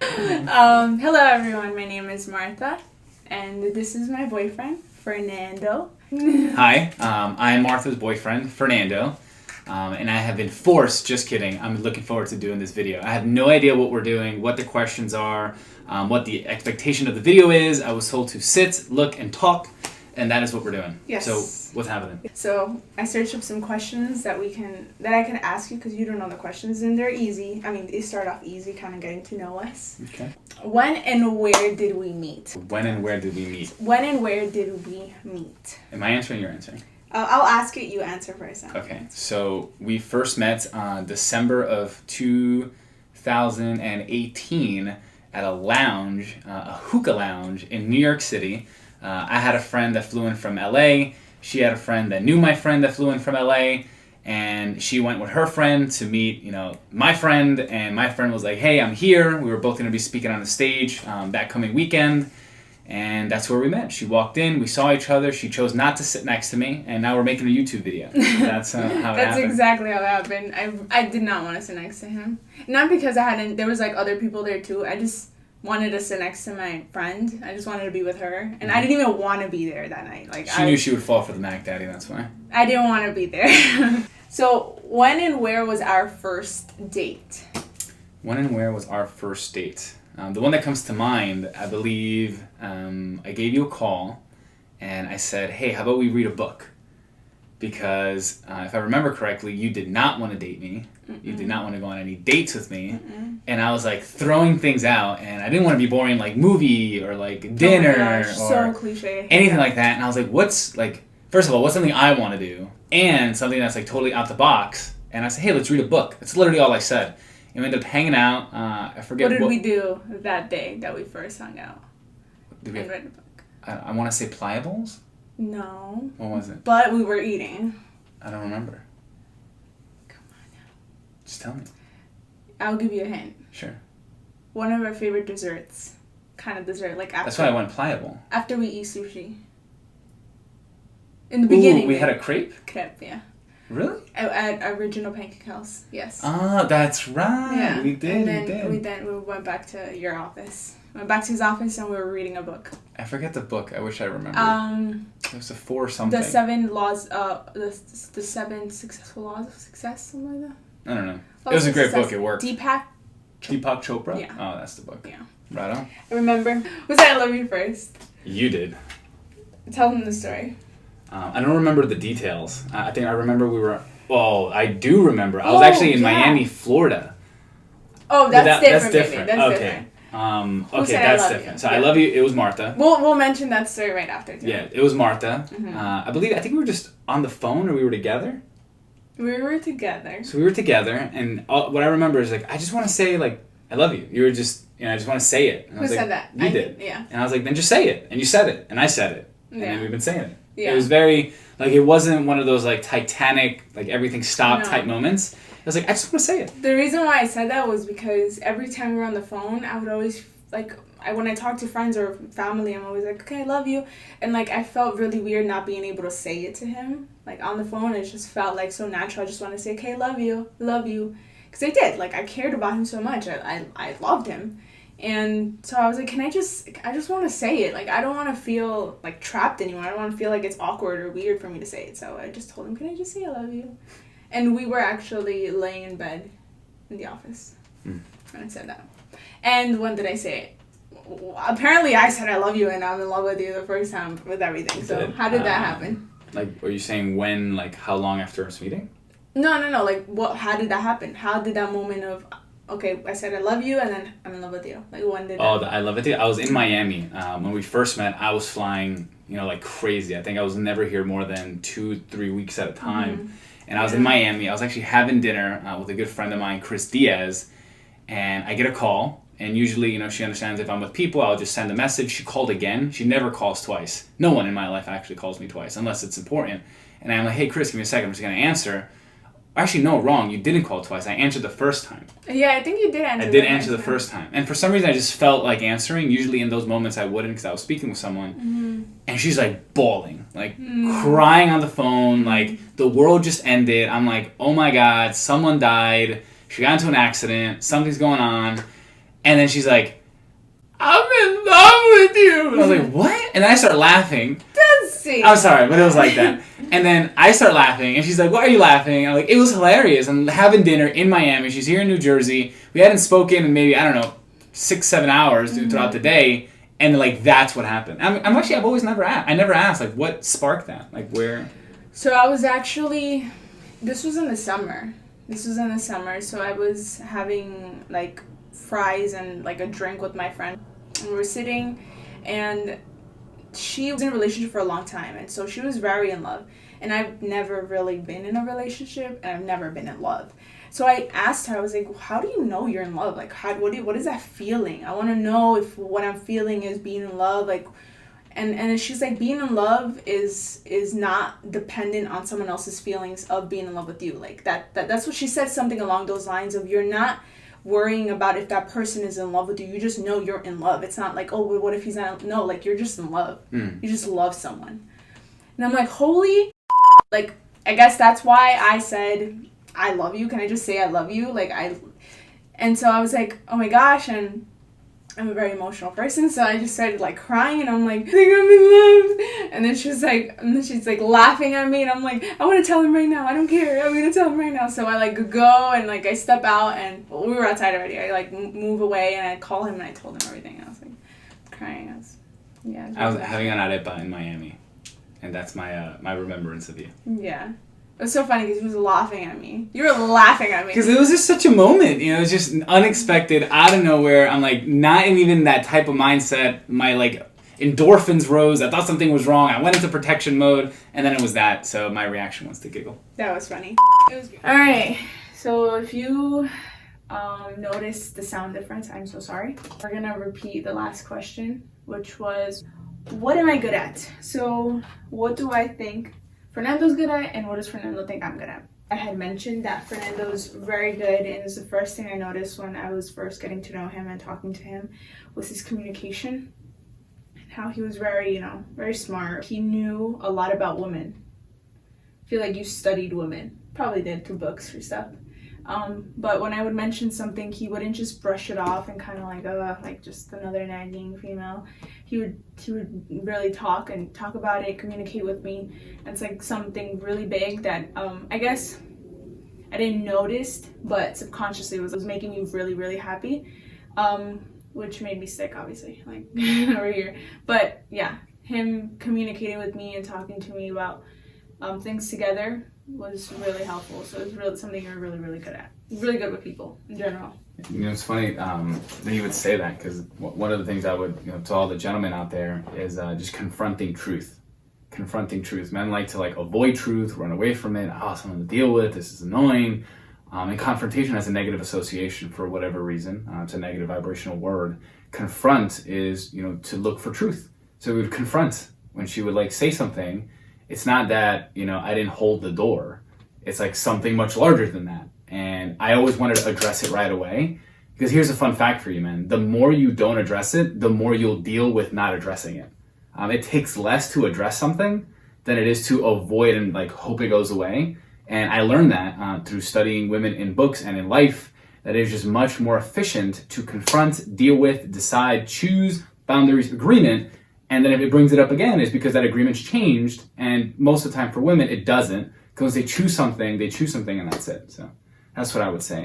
Hello everyone, my name is Martha, and this is my boyfriend, Fernando. Hi, I'm Martha's boyfriend, Fernando, and I have been forced, just kidding, I'm looking forward to doing this video. I have no idea what we're doing, what the questions are, what the expectation of the video is. I was told to sit, look, and talk, and that is what we're doing. Yes. So, what's happening? So, I searched up some questions that I can ask you because you don't know the questions, and they're easy. I mean, they start off easy, kind of getting to know us. Okay. When and where did we meet? When and where did we meet? When and where did we meet? Am I answering or you're answering? I'll ask it, you answer first. Okay, so we first met on December of 2018 at a lounge, a hookah lounge in New York City. I had a friend that flew in from LA. She had a friend that knew my friend that flew in from LA. And she went with her friend to meet, my friend. And my friend was like, hey, I'm here. We were both going to be speaking on the stage that coming weekend. And that's where we met. She walked in. We saw each other. She chose not to sit next to me. And now we're making a YouTube video. That's how it happened. That's exactly how it happened. I did not want to sit next to him. Not because there was like other people there too. I just wanted to sit next to my friend. I just wanted to be with her. And I didn't even want to be there that night. She knew she would fall for the Mac Daddy, that's why. I didn't want to be there. So, when and where was our first date? When and where was our first date? The one that comes to mind, I believe, I gave you a call and I said, hey, how about we read a book? Because if I remember correctly, you did not want to date me. Mm-mm. You did not want to go on any dates with me. Mm-mm. And I was like throwing things out, and I didn't want to be boring like movie or like dinner or so cliche. anything like that. And I was like, first of all, what's something I want to do? And something that's like totally out the box. And I said, hey, let's read a book. That's literally all I said. And we ended up hanging out. I forget what did we do that day that we first hung out? Did we and read a book? I want to say Pliables? No. What was it? But we were eating. I don't remember. Come on now. Just tell me. I'll give you a hint. Sure. One of our favorite desserts. Kind of dessert. Like after. That's why I went Pliable. After we eat sushi. In the beginning. We had a crepe? Crepe, yeah. Really? At Original Pancake House, yes. Ah, that's right. Yeah. We did. And then we went back to your office. Went back to his office and we were reading a book. I forget the book. I wish I remembered. It was a 4 something. The 7 laws. The 7 successful laws of success, something like that. I don't know. It was a great book. It worked. Deepak Chopra? Yeah. Oh, that's the book. Yeah. Right on. I remember. Who said I love you first? You did. Tell them the story. I don't remember the details. I think I remember we were... Well, I do remember. I was actually in Miami, Florida. Oh, that's different. That's different. That's okay. different. Okay, that's different. So yeah. I love you. It was Martha. We'll mention that story right after too. Yeah, it was Martha. Mm-hmm. I think we were just on the phone or we were together. We were together. So we were together, and what I remember is like I just want to say like I love you. You were just I just want to say it. And Who said that? You did. Yeah. And I was like, then just say it, and you said it, and I said it, and then we've been saying it. Yeah. It was very like it wasn't one of those like Titanic like everything stopped type moments. I was like I just want to say it. The reason why I said that was because every time we were on the phone, I would always when I talk to friends or family, I'm always like, okay, I love you. And, I felt really weird not being able to say it to him. On the phone, it just felt, so natural. I just want to say, okay, love you. Because I did. I cared about him so much. I loved him. And so I was like, I just want to say it. I don't want to feel, trapped anymore. I don't want to feel like it's awkward or weird for me to say it. So I just told him, can I just say I love you? And we were actually laying in bed in the office. And I said that. And when did I say it? Apparently I said I love you and I'm in love with you the first time with everything. So how did that happen? Are you saying when, how long after us meeting? No. How did that happen? How did that moment of, okay, I said I love you and then I'm in love with you. When did that? I love it. I was in Miami. When we first met, I was flying, like crazy. I think I was never here more than 2-3 weeks at a time. Mm-hmm. And I was in Miami. I was actually having dinner with a good friend of mine, Chris Diaz. And I get a call. And usually, she understands if I'm with people, I'll just send a message. She called again. She never calls twice. No one in my life actually calls me twice, unless it's important. And I'm like, hey, Chris, give me a second. I'm just going to answer. Actually, no, wrong. You didn't call twice. I answered the first time. Yeah, I think you did answer. I did answer the first time. And for some reason, I just felt like answering. Usually in those moments, I wouldn't because I was speaking with someone. Mm-hmm. And she's bawling, crying on the phone. The world just ended. I'm like, oh my God, someone died. She got into an accident. Something's going on. And then she's like, I'm in love with you. And I was like, what? And then I start laughing. I'm sorry, but it was like that. And then I start laughing, and she's like, why are you laughing? I'm like, it was hilarious. I'm having dinner in Miami. She's here in New Jersey. We hadn't spoken in maybe, I don't know, 6-7 hours throughout the day. And like, that's what happened. I've always never asked. I never asked, like, what sparked that? Like, where? So I was actually, this was in the summer. So I was having like fries and like a drink with my friend. And we were sitting, and she was in a relationship for a long time, and so she was very in love. And I've never really been in a relationship, and I've never been in love. So I asked her, I was like, how do you know you're in love? Like, what is that feeling? I want to know if what I'm feeling is being in love. Like, and she's like, being in love is not dependent on someone else's feelings of being in love with you. Like, that's what she said, something along those lines of, you're not worrying about if that person is in love with you. You just know you're in love. It's not like, oh, what if he's not? No, like, you're just in love. You just love someone. And I'm like, holy, like, I guess that's why I said, I love you. Can I just say I love you? And so I was like, oh my gosh. And I'm a very emotional person, so I just started like crying, and I'm like, I think I'm in love. And then she's like laughing at me, and I'm like, I want to tell him right now. I don't care. I'm gonna tell him right now. So I like go and like I step out, and we were outside already. I like move away, and I call him, and I told him everything. I was like crying. I was having an arepa in Miami, and that's my my remembrance of you. Yeah. It was so funny because he was laughing at me. You were laughing at me. Because it was just such a moment, you know, it was just unexpected, out of nowhere. I'm like, not in even that type of mindset. My like endorphins rose. I thought something was wrong. I went into protection mode, and then it was that. So my reaction was to giggle. That was funny. It was good. All right. So if you noticed the sound difference, I'm so sorry. We're going to repeat the last question, which was, what am I good at? So what do I think Fernando's good at, and what does Fernando think I'm good at? I had mentioned that Fernando's very good, and it's the first thing I noticed when I was first getting to know him and talking to him was his communication, and how he was very, very smart. He knew a lot about women. I feel like you studied women. Probably did through books or stuff. But when I would mention something, he wouldn't just brush it off and kind of like just another nagging female. He would really talk about it, communicate with me. And it's like something really big that I guess I didn't notice, but subconsciously was making me really, really happy, which made me sick, obviously, like over here. But yeah, him communicating with me and talking to me about things together was really helpful. So it's really something you're really, really good at. Really good with people in general. You know, it's funny that you would say that, because one of the things I would, to all the gentlemen out there is just confronting truth. Confronting truth. Men like to avoid truth, run away from it. Something to deal with. This is annoying. And confrontation has a negative association for whatever reason. It's a negative vibrational word. Confront is, to look for truth. So we would confront when she would say something. It's not that, I didn't hold the door. It's like something much larger than that. And I always wanted to address it right away. Because here's a fun fact for you, man. The more you don't address it, the more you'll deal with not addressing it. It takes less to address something than it is to avoid and hope it goes away. And I learned that through studying women in books and in life, that it is just much more efficient to confront, deal with, decide, choose, boundaries, agreement. And then if it brings it up again, it's because that agreement's changed. And most of the time for women, it doesn't. Because they choose something and that's it. So that's what I would say.